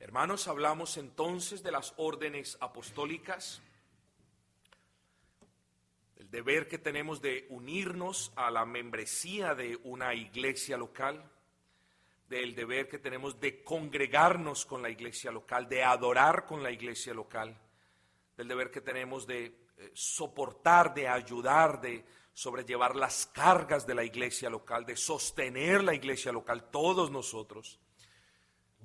Hermanos, hablamos entonces de las órdenes apostólicas, el deber que tenemos de unirnos a la membresía de una iglesia local, del deber que tenemos de congregarnos con la iglesia local, de adorar con la iglesia local, del deber que tenemos de soportar, de ayudar, de sobrellevar las cargas de la iglesia local, de sostener la iglesia local, todos nosotros.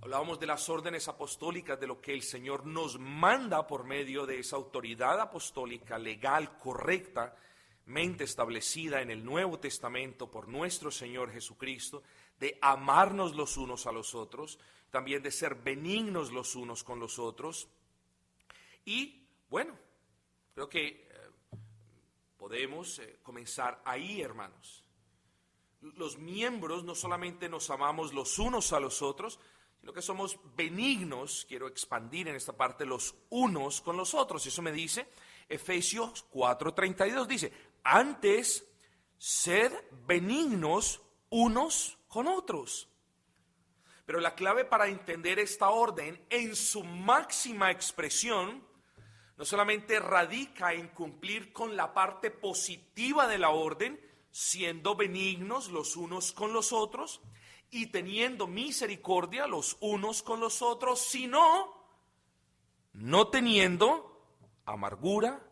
Hablábamos de las órdenes apostólicas, de lo que el Señor nos manda por medio de esa autoridad apostólica legal, correctamente establecida en el Nuevo Testamento por nuestro Señor Jesucristo, de amarnos los unos a los otros, también de ser benignos los unos con los otros. Y bueno, creo que podemos comenzar ahí, hermanos. Los miembros no solamente nos amamos los unos a los otros, sino que somos benignos, quiero expandir en esta parte, los unos con los otros. Eso me dice Efesios 4:32, dice, antes sed benignos unos con otros. Pero la clave para entender esta orden en su máxima expresión no solamente radica en cumplir con la parte positiva de la orden, siendo benignos los unos con los otros y teniendo misericordia los unos con los otros, sino no teniendo amargura,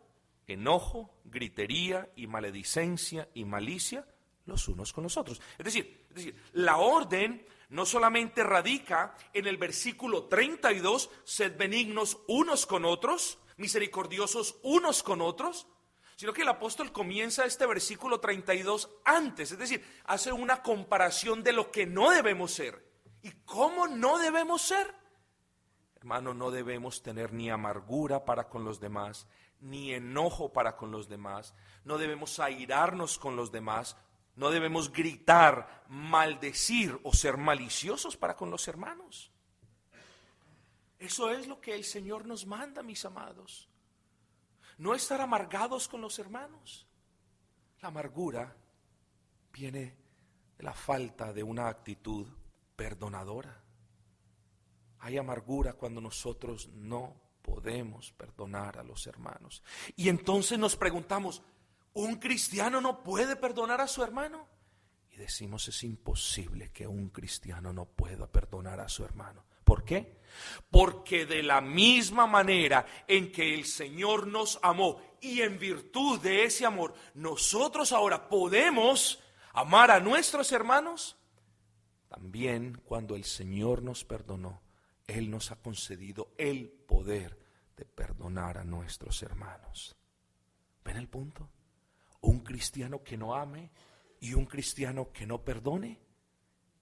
enojo, gritería y maledicencia y malicia los unos con los otros. Es decir, la orden no solamente radica en el versículo 32, sed benignos unos con otros, misericordiosos unos con otros, sino que el apóstol comienza este versículo 32 antes, es decir, hace una comparación de lo que no debemos ser. ¿Y cómo no debemos ser? Hermano, no debemos tener ni amargura para con los demás, ni enojo para con los demás, no debemos airarnos con los demás, no debemos gritar, maldecir o ser maliciosos para con los hermanos. Eso es lo que el Señor nos manda, mis amados. No estar amargados con los hermanos. La amargura viene de la falta de una actitud perdonadora. Hay amargura cuando nosotros no podemos perdonar a los hermanos. Y entonces nos preguntamos, ¿un cristiano no puede perdonar a su hermano? Y decimos, es imposible que un cristiano no pueda perdonar a su hermano. ¿Por qué? Porque de la misma manera en que el Señor nos amó y en virtud de ese amor nosotros ahora podemos amar a nuestros hermanos, también cuando el Señor nos perdonó, Él nos ha concedido el poder de perdonar a nuestros hermanos. ¿Ven el punto? Un cristiano que no ame y un cristiano que no perdone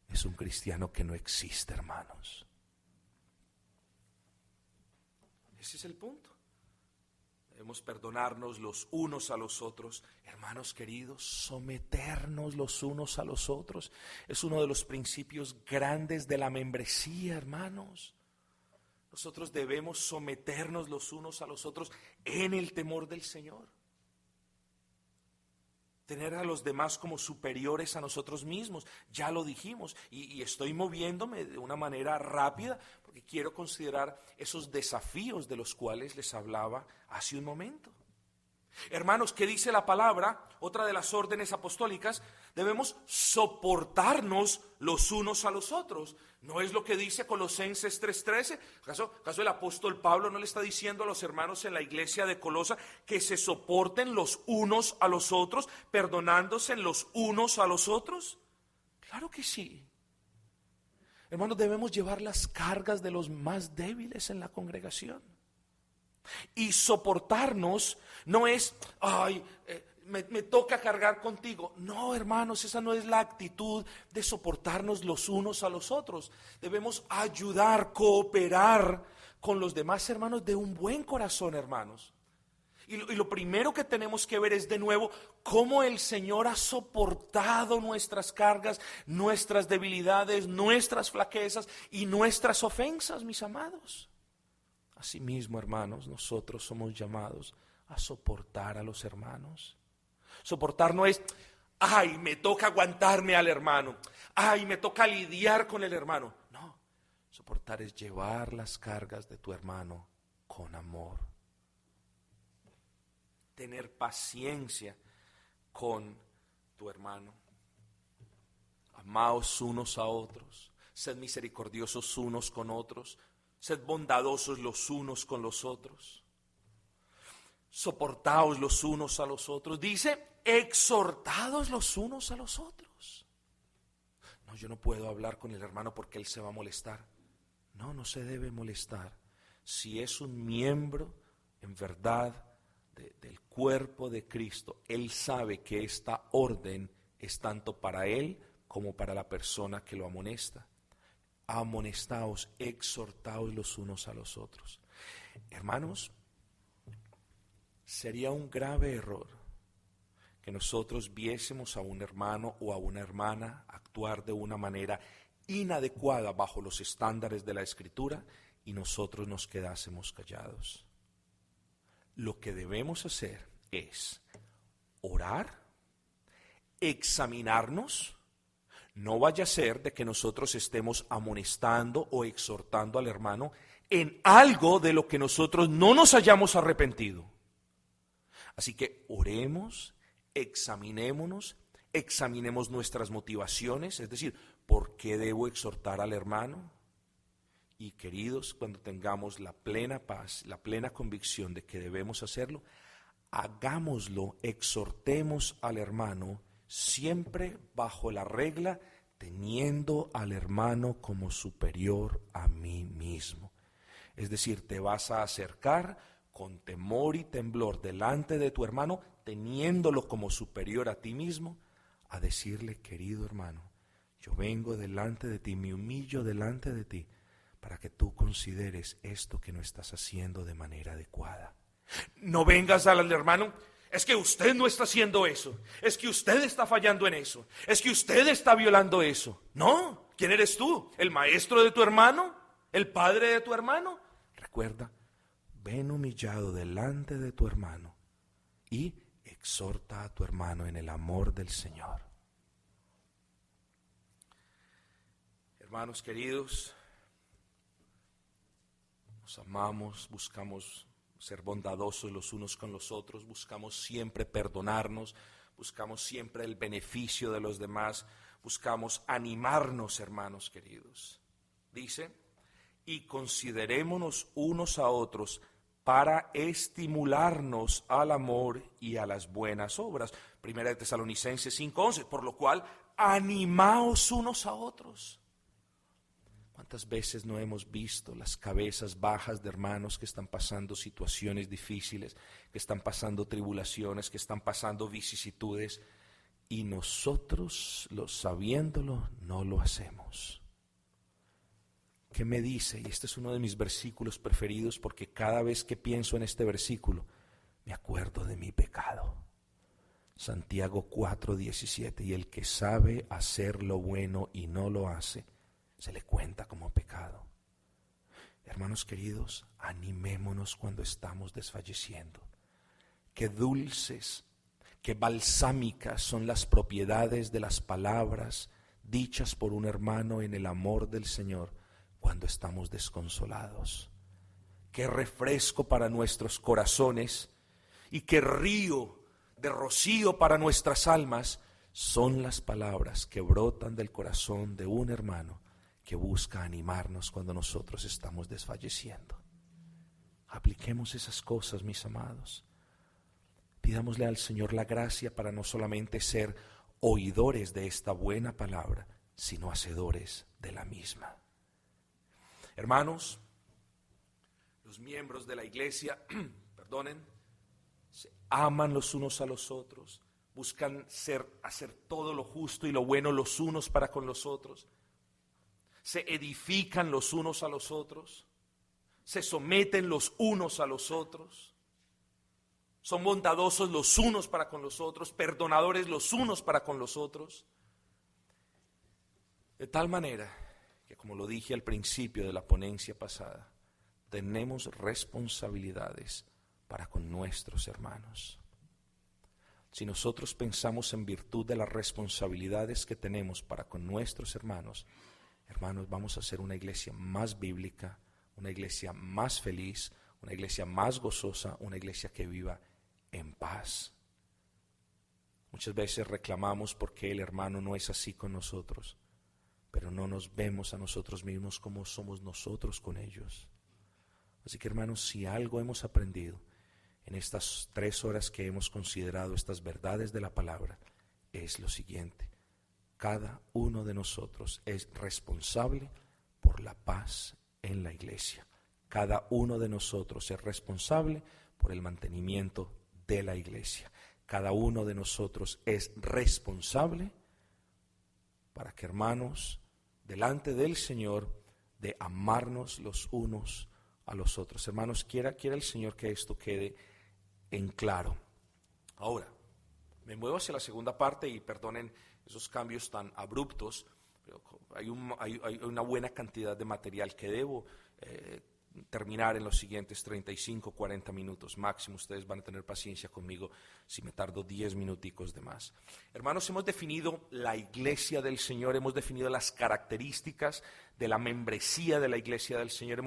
es un cristiano que no existe, hermanos. Ese es el punto. Debemos perdonarnos los unos a los otros. Hermanos queridos, someternos los unos a los otros es uno de los principios grandes de la membresía, hermanos. Nosotros debemos someternos los unos a los otros en el temor del Señor. Tener a los demás como superiores a nosotros mismos, ya lo dijimos, y estoy moviéndome de una manera rápida porque quiero considerar esos desafíos de los cuales les hablaba hace un momento. Hermanos, ¿qué dice la palabra? Otra de las órdenes apostólicas, debemos soportarnos los unos a los otros. ¿No es lo que dice Colosenses 3:13? ¿Acaso el apóstol Pablo no le está diciendo a los hermanos en la iglesia de Colosa que se soporten los unos a los otros, perdonándose los unos a los otros? Claro que sí. Hermanos, debemos llevar las cargas de los más débiles en la congregación. Y soportarnos no es, me toca cargar contigo. No, hermanos, esa no es la actitud de soportarnos los unos a los otros. Debemos ayudar, cooperar con los demás hermanos de un buen corazón, hermanos. Y lo primero que tenemos que ver es de nuevo cómo el Señor ha soportado nuestras cargas, nuestras debilidades, nuestras flaquezas y nuestras ofensas, mis amados. Asimismo, hermanos, nosotros somos llamados a soportar a los hermanos. Soportar no es, me toca aguantarme al hermano, me toca lidiar con el hermano. No, Soportar es llevar las cargas de tu hermano con amor. Tener paciencia con tu hermano. Amaos unos a otros. Sed misericordiosos unos con otros. Sed bondadosos los unos con los otros. Soportaos los unos a los otros. Dice, exhortados los unos a los otros. No, yo no puedo hablar con el hermano porque él se va a molestar. No, no se debe molestar. Si es un miembro, en verdad, del cuerpo de Cristo, él sabe que esta orden es tanto para él como para la persona que lo amonesta. Amonestaos, exhortaos los unos a los otros. Hermanos, sería un grave error que nosotros viésemos a un hermano o a una hermana actuar de una manera inadecuada bajo los estándares de la Escritura y nosotros nos quedásemos callados. Lo que debemos hacer es orar, examinarnos. No vaya a ser de que nosotros estemos amonestando o exhortando al hermano en algo de lo que nosotros no nos hayamos arrepentido. Así que oremos, examinémonos, examinemos nuestras motivaciones, es decir, ¿por qué debo exhortar al hermano? Y queridos, cuando tengamos la plena paz, la plena convicción de que debemos hacerlo, hagámoslo, exhortemos al hermano, siempre bajo la regla, teniendo al hermano como superior a mí mismo. Es decir, te vas a acercar con temor y temblor delante de tu hermano, teniéndolo como superior a ti mismo, a decirle, querido hermano, yo vengo delante de ti, me humillo delante de ti, para que tú consideres esto que no estás haciendo de manera adecuada. No vengas al hermano, es que usted no está haciendo eso, es que usted está fallando en eso, es que usted está violando eso. No, ¿quién eres tú? ¿El maestro de tu hermano? ¿El padre de tu hermano? Recuerda, ven humillado delante de tu hermano y exhorta a tu hermano en el amor del Señor. Hermanos queridos, nos amamos, buscamos ser bondadosos los unos con los otros, buscamos siempre perdonarnos, buscamos siempre el beneficio de los demás, buscamos animarnos, hermanos queridos. Dice, y considerémonos unos a otros para estimularnos al amor y a las buenas obras. Primera de Tesalonicenses 5:11, por lo cual animaos unos a otros. ¿Cuántas veces no hemos visto las cabezas bajas de hermanos que están pasando situaciones difíciles, que están pasando tribulaciones, que están pasando vicisitudes, y nosotros, sabiéndolo, no lo hacemos? ¿Qué me dice? Y este es uno de mis versículos preferidos, porque cada vez que pienso en este versículo, me acuerdo de mi pecado. Santiago 4:17, y el que sabe hacer lo bueno y no lo hace, se le cuenta como pecado. Hermanos queridos, animémonos cuando estamos desfalleciendo. Qué dulces, qué balsámicas son las propiedades de las palabras dichas por un hermano en el amor del Señor cuando estamos desconsolados. Qué refresco para nuestros corazones y qué río de rocío para nuestras almas son las palabras que brotan del corazón de un hermano que busca animarnos cuando nosotros estamos desfalleciendo. Apliquemos esas cosas, mis amados. Pidámosle al Señor la gracia para no solamente ser oidores de esta buena palabra, sino hacedores de la misma. Hermanos, los miembros de la iglesia, se aman los unos a los otros, buscan hacer todo lo justo y lo bueno los unos para con los otros. Se edifican los unos a los otros, se someten los unos a los otros, son bondadosos los unos para con los otros, perdonadores los unos para con los otros. De tal manera que, como lo dije al principio de la ponencia pasada, tenemos responsabilidades para con nuestros hermanos. Si nosotros pensamos en virtud de las responsabilidades que tenemos para con nuestros hermanos, hermanos, vamos a ser una iglesia más bíblica, una iglesia más feliz, una iglesia más gozosa, una iglesia que viva en paz. Muchas veces reclamamos porque el hermano no es así con nosotros, pero no nos vemos a nosotros mismos como somos nosotros con ellos. Así que, hermanos, si algo hemos aprendido en estas 3 horas que hemos considerado estas verdades de la palabra, es lo siguiente: cada uno de nosotros es responsable por la paz en la iglesia. Cada uno de nosotros es responsable por el mantenimiento de la iglesia. Cada uno de nosotros es responsable para que, hermanos, delante del Señor, de amarnos los unos a los otros. Hermanos, quiera el Señor que esto quede en claro. Ahora, me muevo hacia la segunda parte y perdonen esos cambios tan abruptos, pero hay una buena cantidad de material que debo terminar en los siguientes 35, 40 minutos máximo. Ustedes van a tener paciencia conmigo si me tardo 10 minuticos de más. Hermanos, hemos definido la iglesia del Señor, hemos definido las características de la membresía de la iglesia del Señor,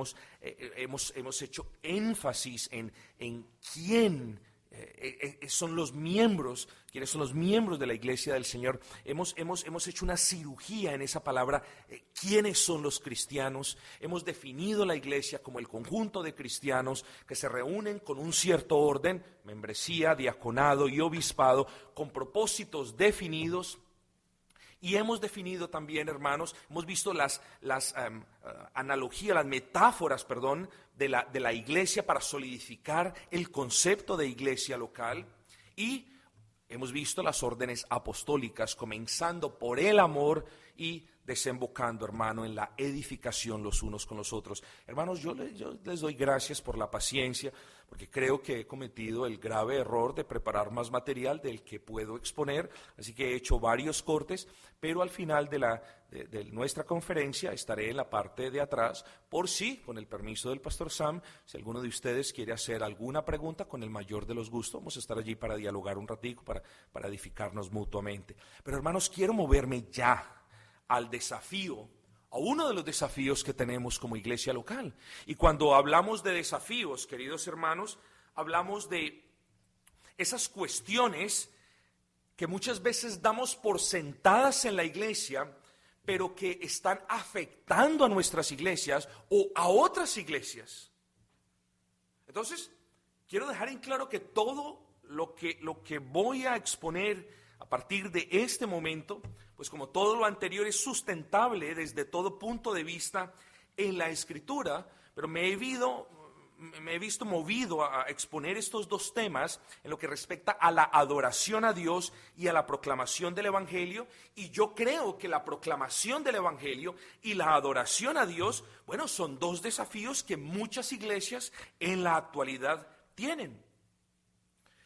hemos hecho énfasis en quién son los miembros, quiénes son los miembros de la iglesia del Señor. Hemos hecho una cirugía en esa palabra, quiénes son los cristianos. Hemos definido la iglesia como el conjunto de cristianos que se reúnen con un cierto orden, membresía, diaconado y obispado, con propósitos definidos. Y hemos definido también, hermanos, hemos visto las analogías, las metáforas, de la iglesia para solidificar el concepto de iglesia local. Y hemos visto las órdenes apostólicas, comenzando por el amor y desembocando, hermano, en la edificación los unos con los otros. Hermanos, yo les doy gracias por la paciencia, porque creo que he cometido el grave error de preparar más material del que puedo exponer, así que he hecho varios cortes, pero al final de nuestra conferencia estaré en la parte de atrás, por si, con el permiso del pastor Sam, si alguno de ustedes quiere hacer alguna pregunta, con el mayor de los gustos, vamos a estar allí para dialogar un ratico, para edificarnos mutuamente. Pero, hermanos, quiero moverme ya al desafío, a uno de los desafíos que tenemos como iglesia local. Y cuando hablamos de desafíos, queridos hermanos, hablamos de esas cuestiones que muchas veces damos por sentadas en la iglesia, pero que están afectando a nuestras iglesias o a otras iglesias. Entonces, quiero dejar en claro que todo lo que voy a exponer a partir de este momento, pues como todo lo anterior es sustentable desde todo punto de vista en la Escritura, pero me he visto movido a exponer estos dos temas en lo que respecta a la adoración a Dios y a la proclamación del Evangelio. Y yo creo que la proclamación del Evangelio y la adoración a Dios, bueno, son dos desafíos que muchas iglesias en la actualidad tienen.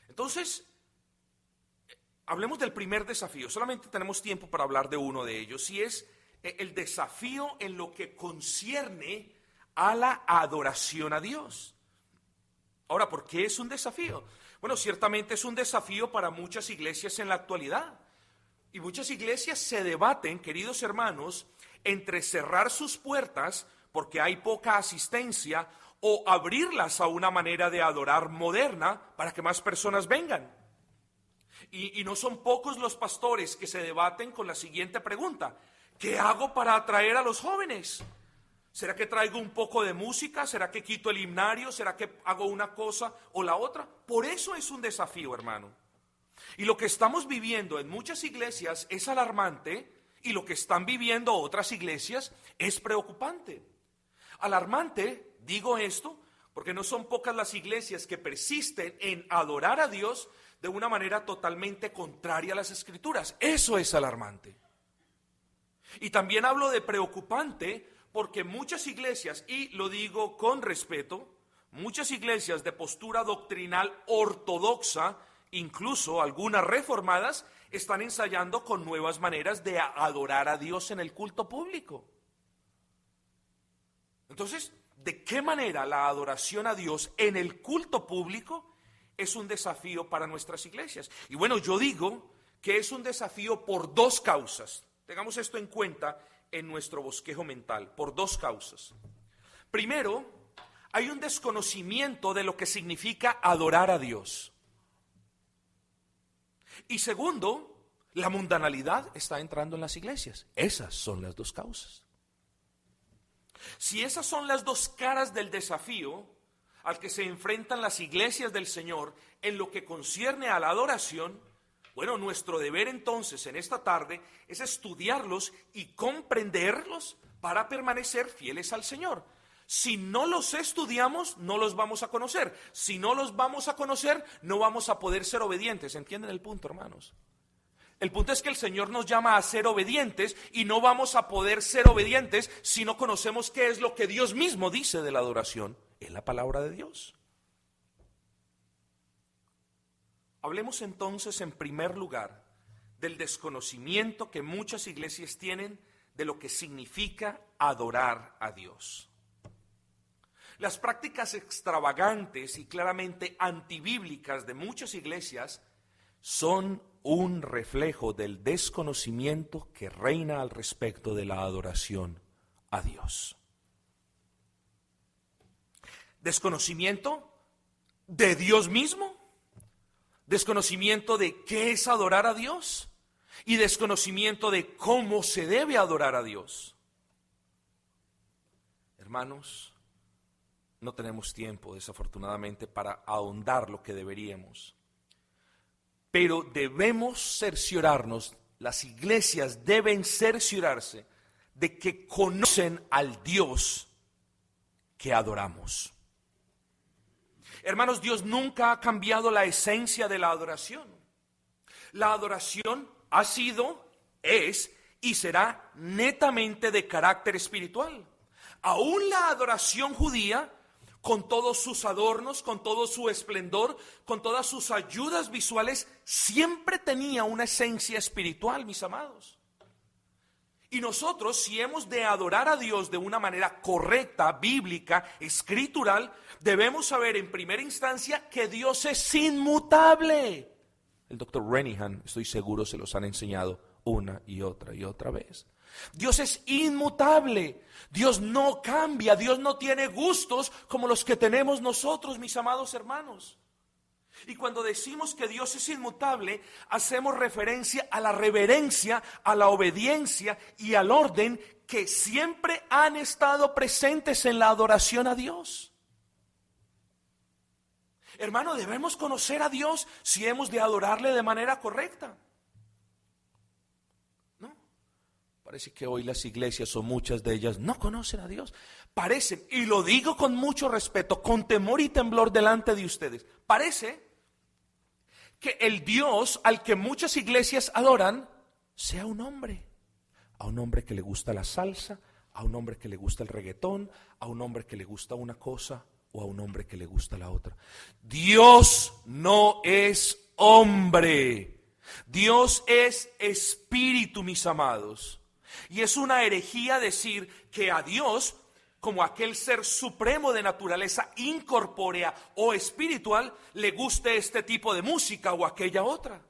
Entonces, hablemos del primer desafío. Solamente tenemos tiempo para hablar de uno de ellos, y es el desafío en lo que concierne a la adoración a Dios. Ahora, ¿por qué es un desafío? Bueno, ciertamente es un desafío para muchas iglesias en la actualidad. Y muchas iglesias se debaten, queridos hermanos, entre cerrar sus puertas porque hay poca asistencia o abrirlas a una manera de adorar moderna para que más personas vengan. Y no son pocos los pastores que se debaten con la siguiente pregunta: ¿qué hago para atraer a los jóvenes? ¿Será que traigo un poco de música? ¿Será que quito el himnario? ¿Será que hago una cosa o la otra? Por eso es un desafío, hermano. Y lo que estamos viviendo en muchas iglesias es alarmante, y lo que están viviendo otras iglesias es preocupante. Alarmante, digo esto, porque no son pocas las iglesias que persisten en adorar a Dios de una manera totalmente contraria a las Escrituras. Eso es alarmante. Y también hablo de preocupante porque muchas iglesias, y lo digo con respeto, muchas iglesias de postura doctrinal ortodoxa, incluso algunas reformadas, están ensayando con nuevas maneras de adorar a Dios en el culto público. Entonces, ¿de qué manera la adoración a Dios en el culto público es un desafío para nuestras iglesias? Y bueno, yo digo que es un desafío por dos causas. Tengamos esto en cuenta en nuestro bosquejo mental por dos causas. Primero, hay un desconocimiento de lo que significa adorar a Dios. Y segundo, la mundanalidad está entrando en las iglesias. Esas son las dos causas. Si esas son las dos caras del desafío al que se enfrentan las iglesias del Señor en lo que concierne a la adoración, bueno, nuestro deber entonces en esta tarde es estudiarlos y comprenderlos para permanecer fieles al Señor. Si no los estudiamos, no los vamos a conocer. Si no los vamos a conocer, no vamos a poder ser obedientes. ¿Entienden el punto, hermanos? El punto es que el Señor nos llama a ser obedientes y no vamos a poder ser obedientes si no conocemos qué es lo que Dios mismo dice de la adoración en la palabra de Dios. Hablemos entonces en primer lugar del desconocimiento que muchas iglesias tienen de lo que significa adorar a Dios. Las prácticas extravagantes y claramente antibíblicas de muchas iglesias son un reflejo del desconocimiento que reina al respecto de la adoración a Dios. Desconocimiento de Dios mismo, desconocimiento de qué es adorar a Dios y desconocimiento de cómo se debe adorar a Dios. Hermanos, no tenemos tiempo, desafortunadamente, para ahondar lo que deberíamos. Pero debemos cerciorarnos, las iglesias deben cerciorarse de que conocen al Dios que adoramos. Hermanos, Dios nunca ha cambiado la esencia de la adoración. La adoración ha sido, es y será netamente de carácter espiritual. Aún la adoración judía, con todos sus adornos, con todo su esplendor, con todas sus ayudas visuales, siempre tenía una esencia espiritual, mis amados. Y nosotros, si hemos de adorar a Dios de una manera correcta, bíblica, escritural, debemos saber en primera instancia que Dios es inmutable. El doctor Renihan, estoy seguro, se los han enseñado una y otra vez. Dios es inmutable, Dios no cambia, Dios no tiene gustos como los que tenemos nosotros, mis amados hermanos. Y cuando decimos que Dios es inmutable, hacemos referencia a la reverencia, a la obediencia y al orden que siempre han estado presentes en la adoración a Dios. Hermano, debemos conocer a Dios si hemos de adorarle de manera correcta. Parece que hoy las iglesias o muchas de ellas no conocen a Dios. Parecen, y lo digo con mucho respeto, con temor y temblor delante de ustedes, parece que el Dios al que muchas iglesias adoran sea un hombre. A un hombre que le gusta la salsa, a un hombre que le gusta el reggaetón, a un hombre que le gusta una cosa o a un hombre que le gusta la otra. Dios no es hombre. Dios es espíritu, mis amados. Y es una herejía decir que a Dios, como aquel ser supremo de naturaleza incorpórea o espiritual, le guste este tipo de música o aquella otra.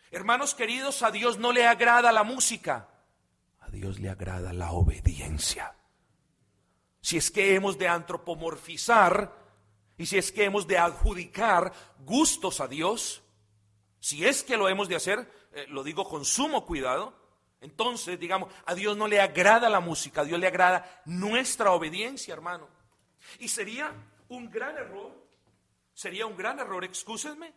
Hermanos queridos, a Dios no le agrada la música, a Dios le agrada la obediencia. Si es que hemos de antropomorfizar y si es que hemos de adjudicar gustos a Dios, si es que lo hemos de hacer, lo digo con sumo cuidado, entonces, digamos, a Dios no le agrada la música, a Dios le agrada nuestra obediencia, hermano. Y sería un gran error, excúsenme,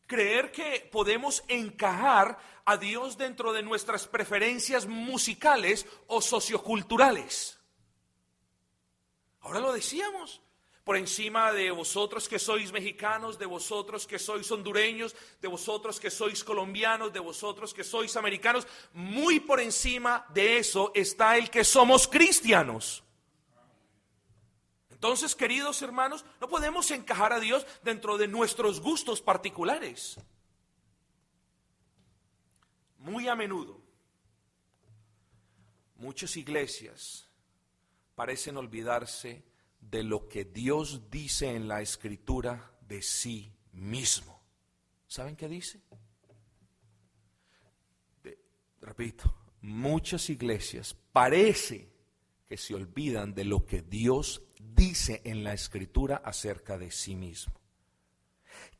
creer que podemos encajar a Dios dentro de nuestras preferencias musicales o socioculturales. Ahora lo decíamos. Por encima de vosotros que sois mexicanos, de vosotros que sois hondureños, de vosotros que sois colombianos, de vosotros que sois americanos, muy por encima de eso está el que somos cristianos. Entonces, queridos hermanos, no podemos encajar a Dios dentro de nuestros gustos particulares. Muy a menudo, muchas iglesias parecen olvidarse de lo que Dios dice en la Escritura de sí mismo. ¿Saben qué dice? Repito, muchas iglesias parece que se olvidan de lo que Dios dice en la Escritura acerca de sí mismo.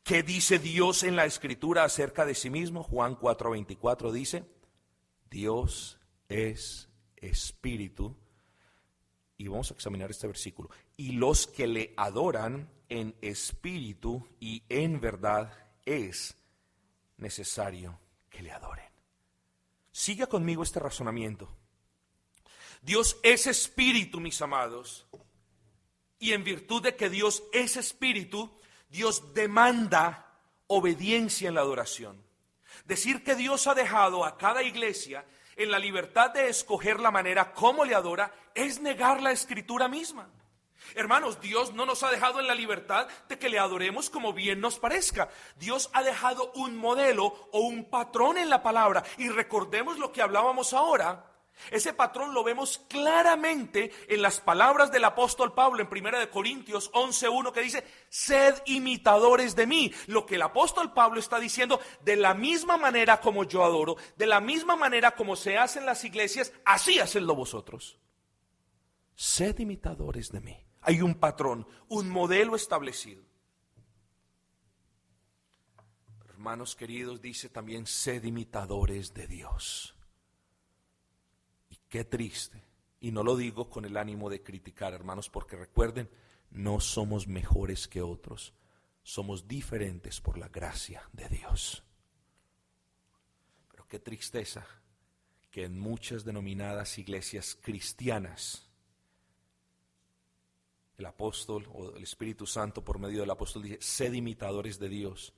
¿Qué dice Dios en la Escritura acerca de sí mismo? Juan 4:24 dice: Dios es espíritu. Y vamos a examinar este versículo. Y los que le adoran en espíritu y en verdad es necesario que le adoren. Siga conmigo este razonamiento. Dios es espíritu, mis amados. Y en virtud de que Dios es espíritu, Dios demanda obediencia en la adoración. Decir que Dios ha dejado a cada iglesia en la libertad de escoger la manera como le adora es negar la Escritura misma. Hermanos, Dios no nos ha dejado en la libertad de que le adoremos como bien nos parezca. Dios ha dejado un modelo o un patrón en la palabra. Y recordemos lo que hablábamos ahora. Ese patrón lo vemos claramente en las palabras del apóstol Pablo en 1 Corintios 11:1, que dice: sed imitadores de mí. Lo que el apóstol Pablo está diciendo: de la misma manera como yo adoro, de la misma manera como se hace en las iglesias, así hacedlo vosotros. Sed imitadores de mí. Hay un patrón, un modelo establecido. Hermanos queridos, dice también: sed imitadores de Dios. Qué triste, y no lo digo con el ánimo de criticar, hermanos, porque recuerden, no somos mejores que otros, somos diferentes por la gracia de Dios. Pero qué tristeza que en muchas denominadas iglesias cristianas, el apóstol o el Espíritu Santo por medio del apóstol dice: sed imitadores de Dios.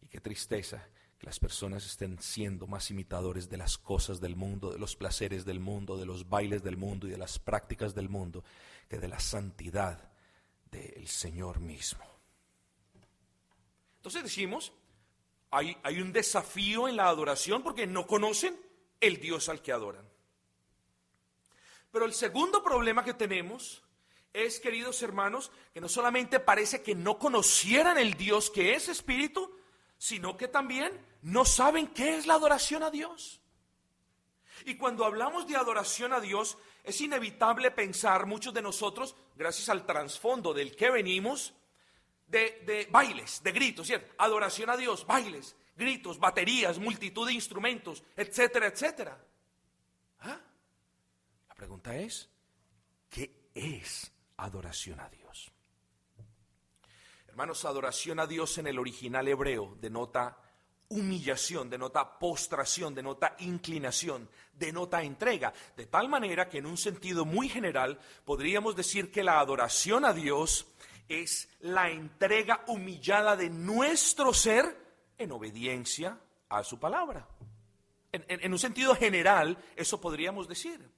Y qué tristeza que las personas estén siendo más imitadores de las cosas del mundo, de los placeres del mundo, de los bailes del mundo y de las prácticas del mundo, que de la santidad del Señor mismo. Entonces decimos, hay un desafío en la adoración porque no conocen el Dios al que adoran. Pero el segundo problema que tenemos es, queridos hermanos, que no solamente parece que no conocieran el Dios que es espíritu, sino que también no saben qué es la adoración a Dios. Y cuando hablamos de adoración a Dios, es inevitable pensar, muchos de nosotros, gracias al trasfondo del que venimos, de bailes, de gritos, ¿cierto? Adoración a Dios, bailes, gritos, baterías, multitud de instrumentos, etcétera, etcétera. ¿Ah? La pregunta es, ¿qué es adoración a Dios? Hermanos, adoración a Dios en el original hebreo denota humillación, denota postración, denota inclinación, denota entrega. De tal manera que en un sentido muy general podríamos decir que la adoración a Dios es la entrega humillada de nuestro ser en obediencia a su palabra. En un sentido general eso podríamos decir.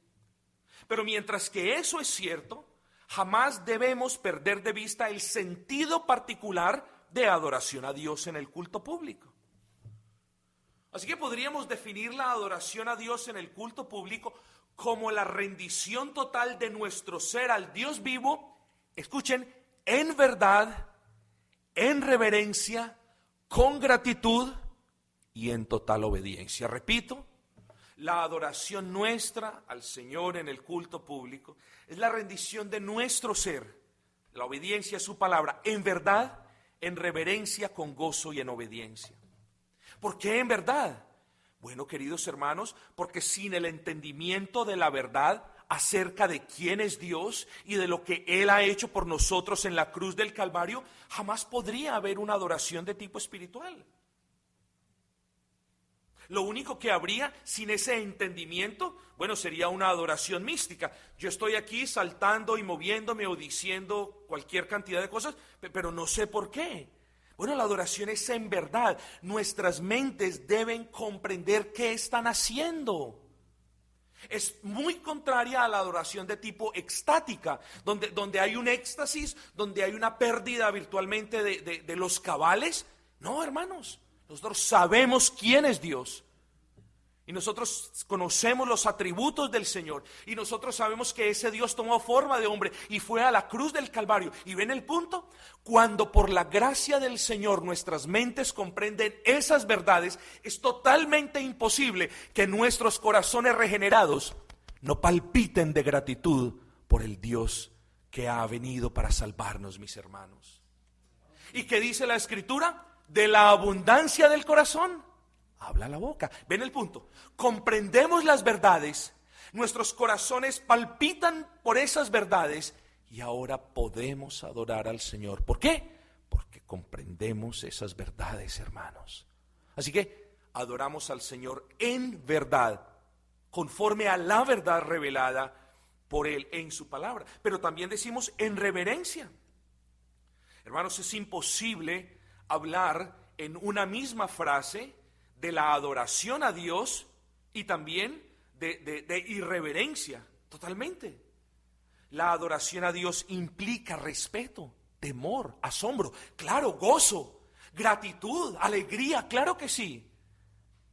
Pero mientras que eso es cierto, jamás debemos perder de vista el sentido particular de adoración a Dios en el culto público. Así que podríamos definir la adoración a Dios en el culto público como la rendición total de nuestro ser al Dios vivo, escuchen, en verdad, en reverencia, con gratitud y en total obediencia. Repito, la adoración nuestra al Señor en el culto público es la rendición de nuestro ser, la obediencia a su palabra, en verdad, en reverencia, con gozo y en obediencia. ¿Por qué en verdad? Bueno, queridos hermanos, porque sin el entendimiento de la verdad acerca de quién es Dios y de lo que Él ha hecho por nosotros en la cruz del Calvario, jamás podría haber una adoración de tipo espiritual. Lo único que habría sin ese entendimiento, bueno, sería una adoración mística. Yo estoy aquí saltando y moviéndome o diciendo cualquier cantidad de cosas, pero no sé por qué. Bueno, la adoración es en verdad. Nuestras mentes deben comprender qué están haciendo. Es muy contraria a la adoración de tipo extática, donde hay un éxtasis, donde hay una pérdida virtualmente de los cabales. No, hermanos. Nosotros sabemos quién es Dios Y nosotros conocemos los atributos del Señor. Y nosotros sabemos que ese Dios tomó forma de hombre y fue a la cruz del Calvario. ¿Y ven el punto? Cuando por la gracia del Señor nuestras mentes comprenden esas verdades, es totalmente imposible que nuestros corazones regenerados no palpiten de gratitud por el Dios que ha venido para salvarnos, mis hermanos. ¿Y qué dice la Escritura? De la abundancia del corazón habla la boca. ¿Ven el punto? Comprendemos las verdades, nuestros corazones palpitan por esas verdades y ahora podemos adorar al Señor. ¿Por qué? Porque comprendemos esas verdades, hermanos. Así que adoramos al Señor en verdad, conforme a la verdad revelada por Él en su palabra. Pero también decimos en reverencia. Hermanos, es imposible hablar en una misma frase de la adoración a Dios y también de irreverencia, totalmente. La adoración a Dios implica respeto, temor, asombro, claro, gozo, gratitud, alegría, claro que sí,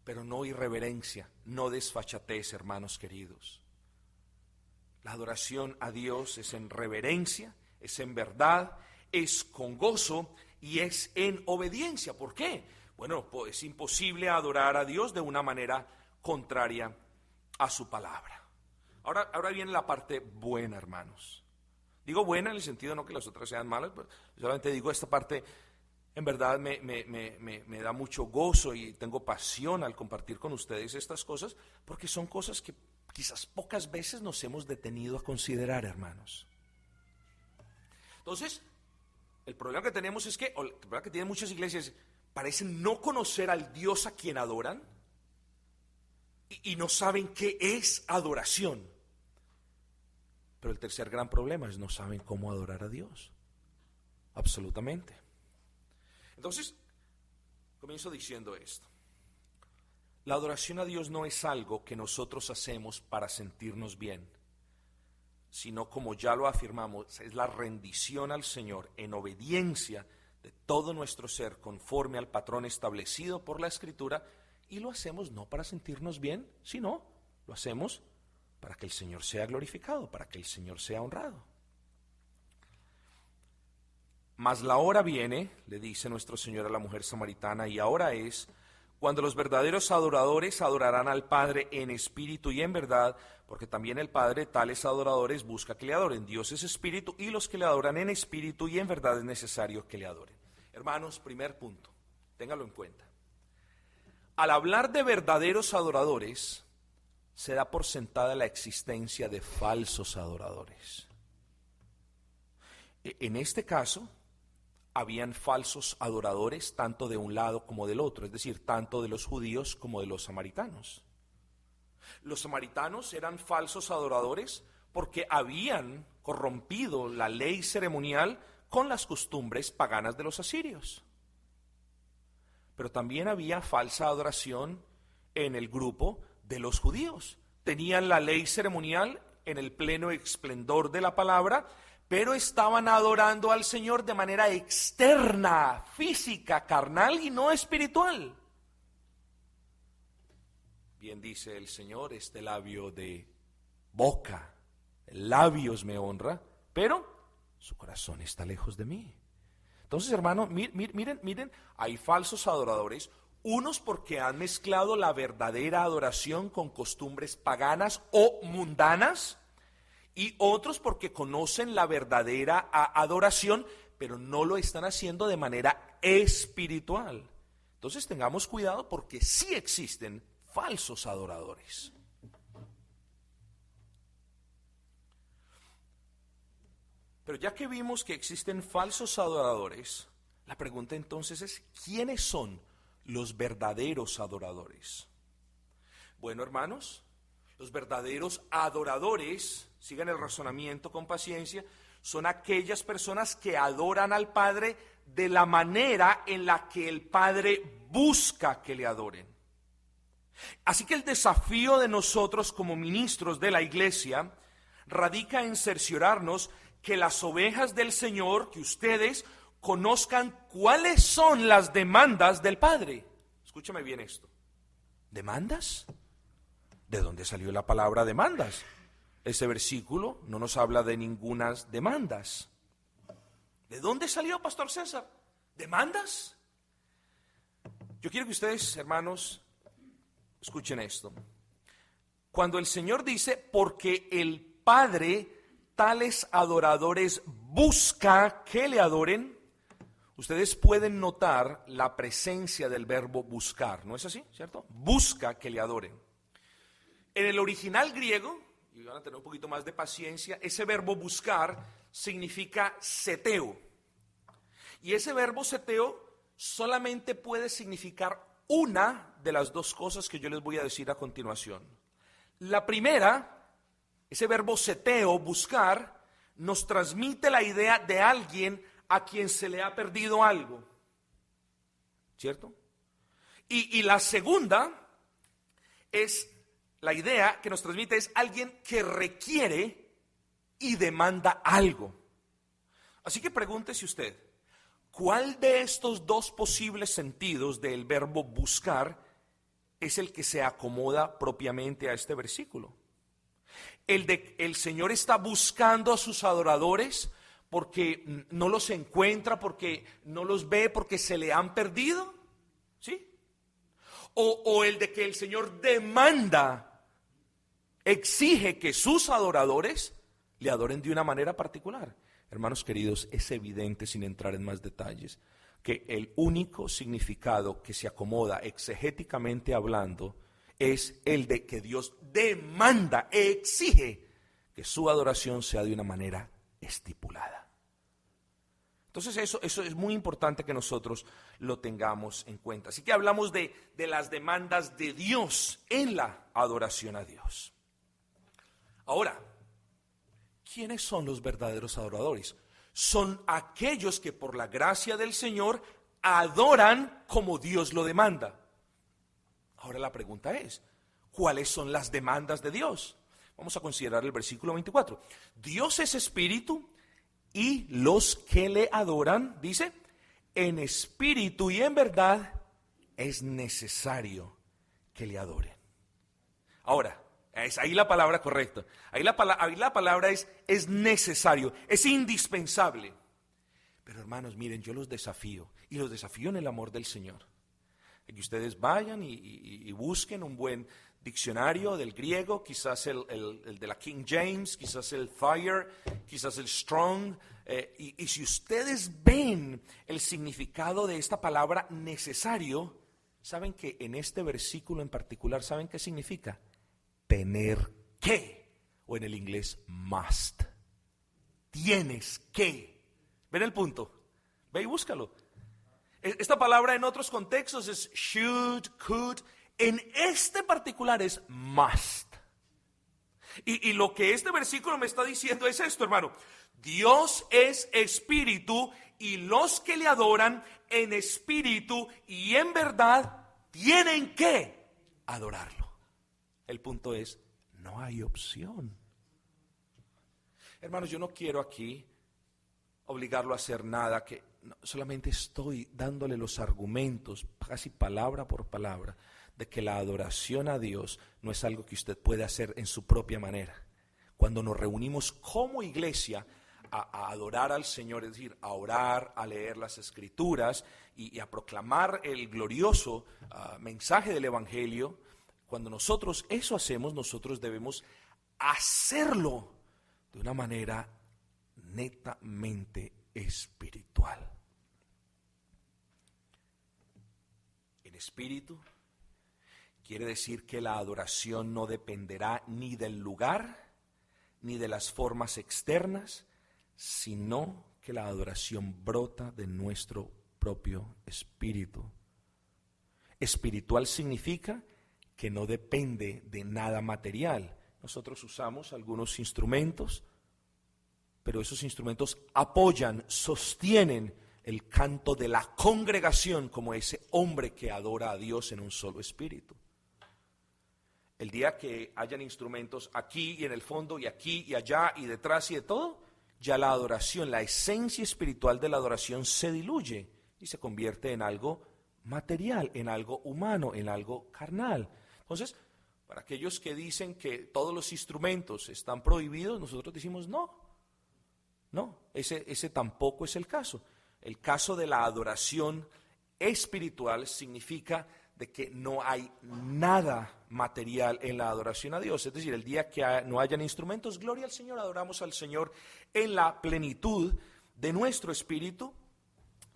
pero no irreverencia, no desfachatez, hermanos queridos. La adoración a Dios es en reverencia, es en verdad, es con gozo y es en obediencia. ¿Por qué? Bueno, pues es imposible adorar a Dios de una manera contraria a su palabra. Ahora viene la parte buena, hermanos. Digo buena en el sentido no que las otras sean malas, pero solamente digo esta parte en verdad me da mucho gozo y tengo pasión al compartir con ustedes estas cosas, porque son cosas que quizás pocas veces nos hemos detenido a considerar, hermanos. Entonces, el problema que tenemos es que, o el problema que tienen muchas iglesias, parecen no conocer al Dios a quien adoran y no saben qué es adoración. Pero el tercer gran problema es no saben cómo adorar a Dios. Absolutamente. Entonces, comienzo diciendo esto. La adoración a Dios no es algo que nosotros hacemos para sentirnos bien, sino, como ya lo afirmamos, es la rendición al Señor en obediencia de todo nuestro ser conforme al patrón establecido por la Escritura, y lo hacemos no para sentirnos bien, sino lo hacemos para que el Señor sea glorificado, para que el Señor sea honrado. Mas la hora viene, le dice nuestro Señor a la mujer samaritana, y ahora es cuando los verdaderos adoradores adorarán al Padre en espíritu y en verdad, porque también el Padre tales adoradores busca que le adoren. Dios es espíritu y los que le adoran en espíritu y en verdad es necesario que le adoren. Hermanos, primer punto, téngalo en cuenta. Al hablar de verdaderos adoradores, se da por sentada la existencia de falsos adoradores. En este caso, habían falsos adoradores tanto de un lado como del otro, es decir, tanto de los judíos como de los samaritanos. Los samaritanos eran falsos adoradores porque habían corrompido la ley ceremonial con las costumbres paganas de los asirios. Pero también había falsa adoración en el grupo de los judíos. Tenían la ley ceremonial en el pleno esplendor de la palabra, pero estaban adorando al Señor de manera externa, física, carnal y no espiritual. Bien dice el Señor, este labio de boca, labios me honra, pero su corazón está lejos de mí. Entonces, hermano, miren, hay falsos adoradores, unos porque han mezclado la verdadera adoración con costumbres paganas o mundanas, y otros porque conocen la verdadera adoración, pero no lo están haciendo de manera espiritual. Entonces tengamos cuidado porque sí existen falsos adoradores. Pero ya que vimos que existen falsos adoradores, la pregunta entonces es, ¿quiénes son los verdaderos adoradores? Bueno, hermanos, los verdaderos adoradores, sigan el razonamiento con paciencia, son aquellas personas que adoran al Padre de la manera en la que el Padre busca que le adoren. Así que el desafío de nosotros como ministros de la iglesia radica en cerciorarnos que las ovejas del Señor, que ustedes conozcan cuáles son las demandas del Padre. Escúchame bien esto. ¿Demandas? ¿De dónde salió la palabra demandas? Ese versículo no nos habla de ninguna demandas. ¿De dónde salió, Pastor César? ¿Demandas? Yo quiero que ustedes, hermanos, escuchen esto. Cuando el Señor dice, porque el Padre tales adoradores busca que le adoren, ustedes pueden notar la presencia del verbo buscar, ¿no es así? ¿Cierto? Busca que le adoren. En el original griego, y van a tener un poquito más de paciencia, ese verbo buscar significa seteo. Y ese verbo seteo solamente puede significar una de las dos cosas que yo les voy a decir a continuación. La primera, ese verbo seteo, buscar, nos transmite la idea de alguien a quien se le ha perdido algo, ¿cierto? Y la segunda es, la idea que nos transmite es alguien que requiere y demanda algo. Así que pregúntese usted, ¿cuál de estos dos posibles sentidos del verbo buscar es el que se acomoda propiamente a este versículo? El de el Señor está buscando a sus adoradores porque no los encuentra, porque no los ve, porque se le han perdido, ¿sí? O el de que el Señor demanda, exige que sus adoradores le adoren de una manera particular. Hermanos queridos, es evidente, sin entrar en más detalles, que el único significado que se acomoda exegéticamente hablando es el de que Dios demanda, exige que su adoración sea de una manera estipulada. Entonces eso es muy importante que nosotros lo tengamos en cuenta. Así que hablamos de las demandas de Dios en la adoración a Dios. Ahora, ¿quiénes son los verdaderos adoradores? Son aquellos que por la gracia del Señor adoran como Dios lo demanda. Ahora la pregunta es, ¿cuáles son las demandas de Dios? Vamos a considerar el versículo 24. Dios es espíritu y los que le adoran, dice, en espíritu y en verdad es necesario que le adoren. Ahora, es ahí la palabra correcta. Ahí la palabra es necesario, es indispensable. Pero hermanos, miren, yo los desafío, y los desafío en el amor del Señor. Que ustedes vayan y busquen un buen diccionario del griego, quizás el de la King James, quizás el Thayer, quizás el Strong. Y si ustedes ven el significado de esta palabra necesario, saben que en este versículo en particular, ¿saben qué significa? Tener que, o en el inglés must. Tienes que. ¿Ven el punto? Ve y búscalo. Esta palabra en otros contextos es should, could. En este particular es must. Y lo que este versículo me está diciendo es esto, hermano. Dios es espíritu y los que le adoran en espíritu y en verdad tienen que adorarlo. El punto es, no hay opción. Hermanos, yo no quiero aquí obligarlo a hacer nada, que solamente estoy dándole los argumentos, casi palabra por palabra, de que la adoración a Dios no es algo que usted puede hacer en su propia manera. Cuando nos reunimos como iglesia a adorar al Señor, es decir, a orar, a leer las Escrituras y a proclamar el glorioso mensaje del Evangelio, cuando nosotros eso hacemos, nosotros debemos hacerlo de una manera netamente espiritual. En espíritu quiere decir que la adoración no dependerá ni del lugar, ni de las formas externas, sino que la adoración brota de nuestro propio espíritu. Espiritual significa que no depende de nada material. Nosotros usamos algunos instrumentos, pero esos instrumentos apoyan, sostienen el canto de la congregación como ese hombre que adora a Dios en un solo espíritu. El día que hayan instrumentos aquí y en el fondo y aquí y allá y detrás y de todo, ya la adoración, la esencia espiritual de la adoración se diluye y se convierte en algo material, en algo humano, en algo carnal. Entonces, Para aquellos que dicen que todos los instrumentos están prohibidos, nosotros decimos no, ese tampoco es el caso. El caso de la adoración espiritual significa de que no hay nada material en la adoración a Dios. Es decir, el día que no hayan instrumentos, gloria al Señor, adoramos al Señor en la plenitud de nuestro espíritu.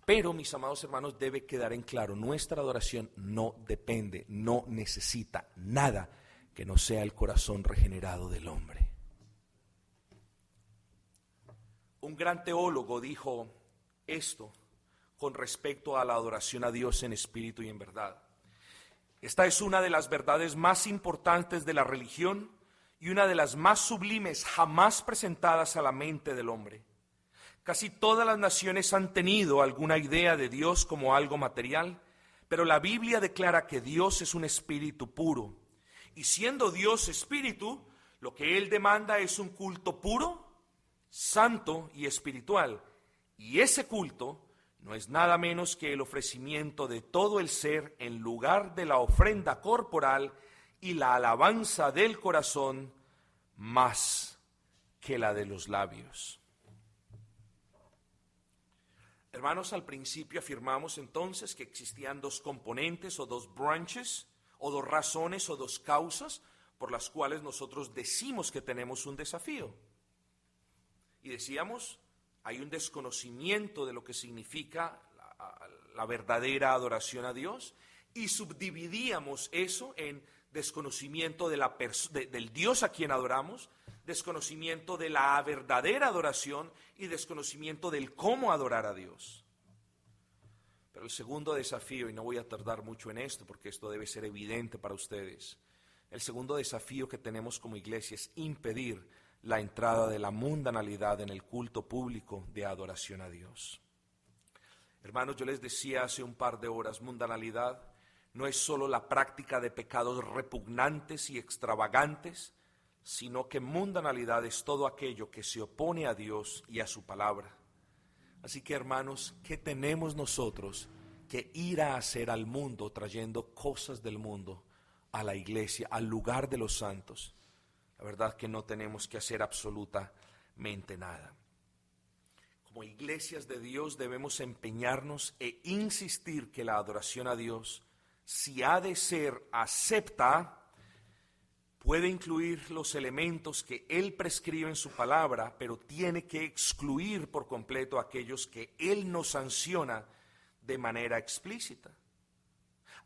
Pero, mis amados hermanos, debe quedar en claro, nuestra adoración no depende, no necesita nada que no sea el corazón regenerado del hombre. Un gran teólogo dijo esto con respecto a la adoración a Dios en espíritu y en verdad. Esta es una de las verdades más importantes de la religión y una de las más sublimes jamás presentadas a la mente del hombre. Casi todas las naciones han tenido alguna idea de Dios como algo material, pero la Biblia declara que Dios es un espíritu puro. Y siendo Dios espíritu, lo que Él demanda es un culto puro, santo y espiritual. Y ese culto no es nada menos que el ofrecimiento de todo el ser en lugar de la ofrenda corporal y la alabanza del corazón más que la de los labios. Hermanos, al principio afirmamos entonces que existían dos componentes o dos branches o dos razones o dos causas por las cuales nosotros decimos que tenemos un desafío. Y decíamos, hay un desconocimiento de lo que significa la verdadera adoración a Dios y subdividíamos eso en desconocimiento del Dios a quien adoramos, desconocimiento de la verdadera adoración y desconocimiento del cómo adorar a Dios. Pero el segundo desafío, y no voy a tardar mucho en esto porque esto debe ser evidente para ustedes, el segundo desafío que tenemos como iglesia es impedir la entrada de la mundanalidad en el culto público de adoración a Dios. Hermanos, yo les decía hace un par de horas, mundanalidad no es solo la práctica de pecados repugnantes y extravagantes, sino que mundanalidad es todo aquello que se opone a Dios y a su palabra. Así que, hermanos, ¿qué tenemos nosotros que ir a hacer al mundo trayendo cosas del mundo a la iglesia, al lugar de los santos? La verdad que no tenemos que hacer absolutamente nada. Como iglesias de Dios debemos empeñarnos e insistir que la adoración a Dios, si ha de ser acepta, puede incluir los elementos que Él prescribe en su palabra, pero tiene que excluir por completo aquellos que Él no sanciona de manera explícita.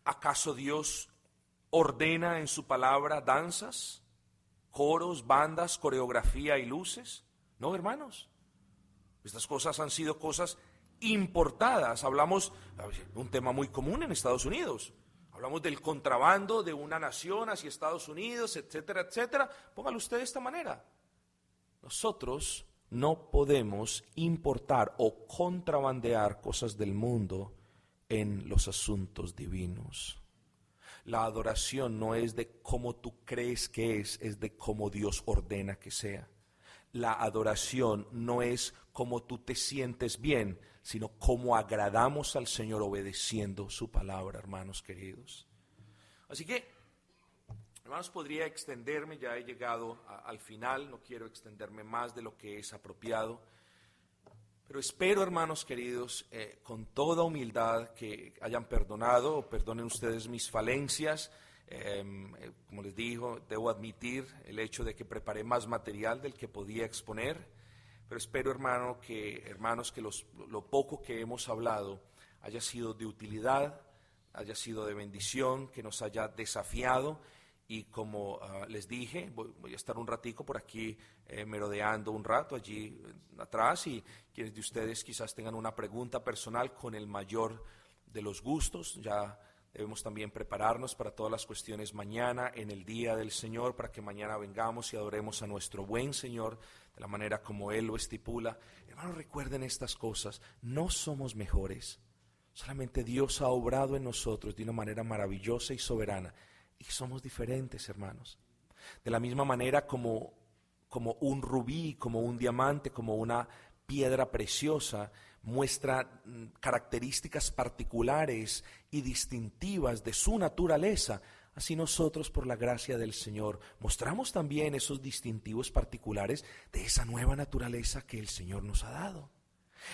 ¿Acaso Dios ordena en su palabra danzas, coros, bandas, coreografía y luces? No, hermanos. Estas cosas han sido cosas importadas. Hablamos de un tema muy común en Estados Unidos. Hablamos del contrabando de una nación hacia Estados Unidos, etcétera, etcétera. Póngalo usted de esta manera. Nosotros no podemos importar o contrabandear cosas del mundo en los asuntos divinos. La adoración no es de cómo tú crees que es de cómo Dios ordena que sea. La adoración no es cómo tú te sientes bien, sino cómo agradamos al Señor obedeciendo su palabra, hermanos queridos. Así que, hermanos, podría extenderme, ya he llegado al final, no quiero extenderme más de lo que es apropiado, pero espero, hermanos queridos, con toda humildad que hayan perdonado o perdonen ustedes mis falencias. Como les digo, debo admitir el hecho de que preparé más material del que podía exponer, pero espero, hermanos, que lo poco que hemos hablado haya sido de utilidad, haya sido de bendición, que nos haya desafiado. Y como les dije, voy a estar un ratico por aquí merodeando un rato allí atrás, y quienes de ustedes quizás tengan una pregunta personal, con el mayor de los gustos. Ya debemos también prepararnos para todas las cuestiones mañana, en el día del Señor, para que mañana vengamos y adoremos a nuestro buen Señor de la manera como Él lo estipula. Hermanos, recuerden estas cosas, no somos mejores, solamente Dios ha obrado en nosotros de una manera maravillosa y soberana, y somos diferentes, hermanos. De la misma manera como un rubí, como un diamante, como una piedra preciosa, muestra características particulares y distintivas de su naturaleza. así nosotros, por la gracia del Señor, mostramos también esos distintivos particulares de esa nueva naturaleza que el Señor nos ha dado.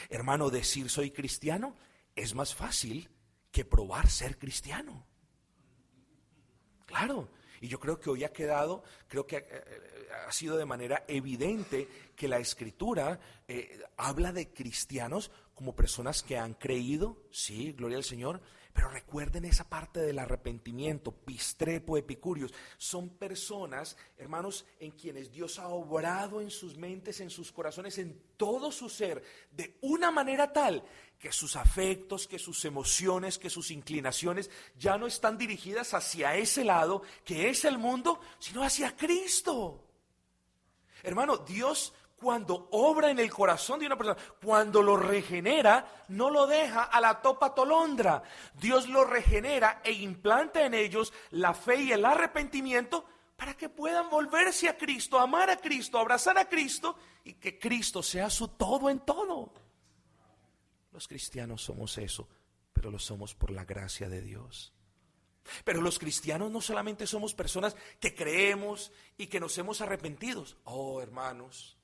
Hermano, decir soy cristiano es más fácil que probar ser cristiano. Claro, y yo creo que hoy ha quedado, creo que ha sido de manera evidente que la Escritura habla de cristianos como personas que han creído, sí, gloria al Señor, pero recuerden esa parte del arrepentimiento, pistrepo, epicúreos, son personas, hermanos, en quienes Dios ha obrado en sus mentes, en sus corazones, en todo su ser, de una manera tal que sus afectos, que sus emociones, que sus inclinaciones ya no están dirigidas hacia ese lado que es el mundo, sino hacia Cristo. Hermano, Dios, cuando obra en el corazón de una persona, cuando lo regenera, no lo deja a la topa tolondra. Dios lo regenera e implanta en ellos la fe y el arrepentimiento para que puedan volverse a Cristo, amar a Cristo, abrazar a Cristo y que Cristo sea su todo en todo. Los cristianos somos eso, pero lo somos por la gracia de Dios. Pero los cristianos no solamente somos personas que creemos y que nos hemos arrepentido. Oh, hermanos,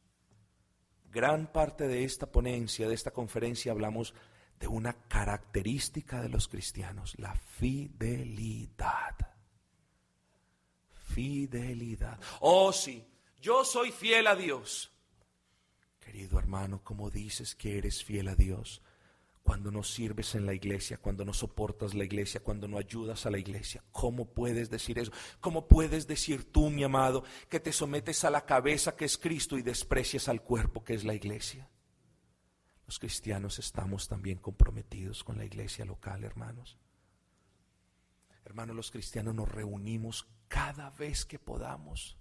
gran parte de esta ponencia, de esta conferencia, hablamos de una característica de los cristianos, la fidelidad. Fidelidad. Oh, sí, yo soy fiel a Dios. Querido hermano, ¿cómo dices que eres fiel a Dios cuando no sirves en la iglesia, cuando no soportas la iglesia, cuando no ayudas a la iglesia? ¿Cómo puedes decir eso? ¿Cómo puedes decir tú, mi amado, que te sometes a la cabeza que es Cristo y desprecias al cuerpo que es la iglesia? Los cristianos estamos también comprometidos con la iglesia local, hermanos. Hermanos, los cristianos nos reunimos cada vez que podamos.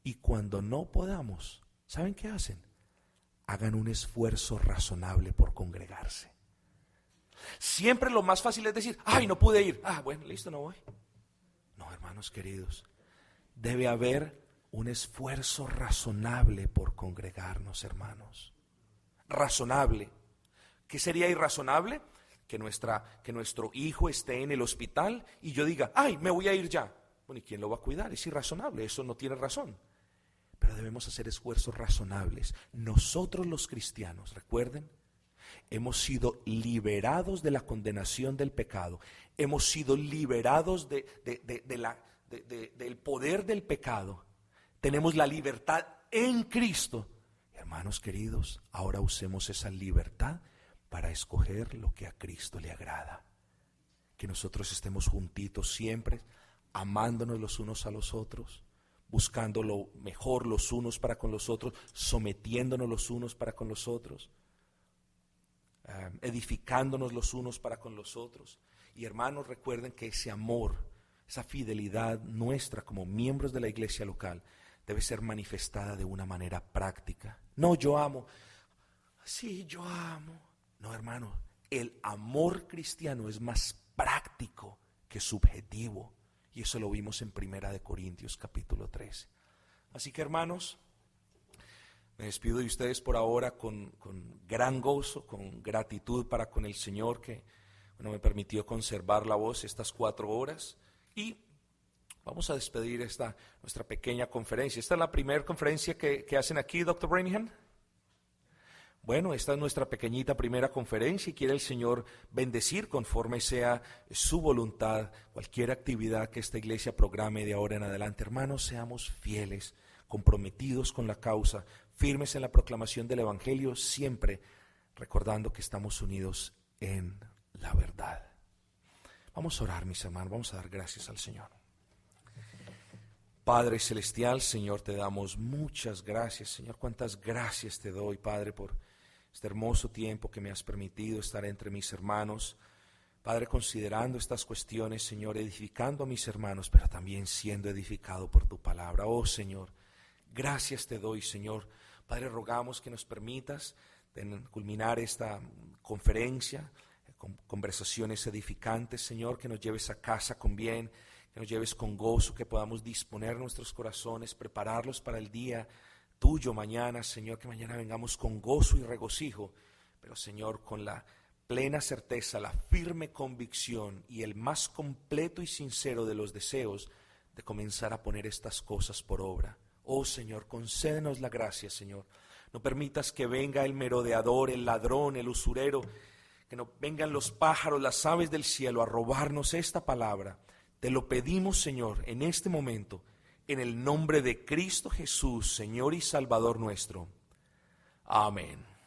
Y cuando no podamos, ¿saben qué hacen? Hagan un esfuerzo razonable por congregarse. Siempre lo más fácil es decir, ay, no pude ir. Ah, bueno, listo, no voy. No, hermanos queridos, debe haber un esfuerzo razonable por congregarnos, hermanos. Razonable. ¿Qué sería irrazonable? Que nuestro hijo esté en el hospital y yo diga, ay, me voy a ir ya. Bueno, ¿y quién lo va a cuidar? Es irrazonable, eso no tiene razón. Pero debemos hacer esfuerzos razonables. Nosotros los cristianos, recuerden, hemos sido liberados de la condenación del pecado. Hemos sido liberados del poder del pecado. Tenemos la libertad en Cristo. Hermanos queridos, ahora usemos esa libertad para escoger lo que a Cristo le agrada. Que nosotros estemos juntitos siempre, amándonos los unos a los otros, buscando lo mejor los unos para con los otros, sometiéndonos los unos para con los otros, edificándonos los unos para con los otros. Y hermanos, recuerden que ese amor, esa fidelidad nuestra como miembros de la iglesia local debe ser manifestada de una manera práctica. No, yo amo. Sí, yo amo. No, hermano, el amor cristiano es más práctico que subjetivo. Y eso lo vimos en 1 Corintios capítulo 13. Así que, hermanos, me despido de ustedes por ahora con gran gozo, con gratitud para con el Señor que me permitió conservar la voz estas 4 horas. Y vamos a despedir nuestra pequeña conferencia. Esta es la primera conferencia que hacen aquí, Dr. Brannigan. Bueno, esta es nuestra pequeñita primera conferencia y quiere el Señor bendecir conforme sea su voluntad cualquier actividad que esta iglesia programe de ahora en adelante. Hermanos, seamos fieles, comprometidos con la causa, firmes en la proclamación del Evangelio, siempre recordando que estamos unidos en la verdad. Vamos a orar, mis hermanos, vamos a dar gracias al Señor. Padre Celestial, Señor, te damos muchas gracias, Señor. Cuántas gracias te doy, Padre, por este hermoso tiempo que me has permitido estar entre mis hermanos. Padre, considerando estas cuestiones, Señor, edificando a mis hermanos, pero también siendo edificado por tu palabra. Oh, Señor, gracias te doy, Señor. Padre, rogamos que nos permitas culminar esta conferencia con conversaciones edificantes, Señor, que nos lleves a casa con bien, que nos lleves con gozo, que podamos disponer nuestros corazones, prepararlos para el día tuyo mañana, Señor, que mañana vengamos con gozo y regocijo, pero Señor, con la plena certeza, la firme convicción y el más completo y sincero de los deseos de comenzar a poner estas cosas por obra. Oh Señor, concédenos la gracia, Señor. No permitas que venga el merodeador, el ladrón, el usurero, que no vengan los pájaros, las aves del cielo a robarnos esta palabra. Te lo pedimos, Señor, en este momento, en el nombre de Cristo Jesús, Señor y Salvador nuestro. Amén.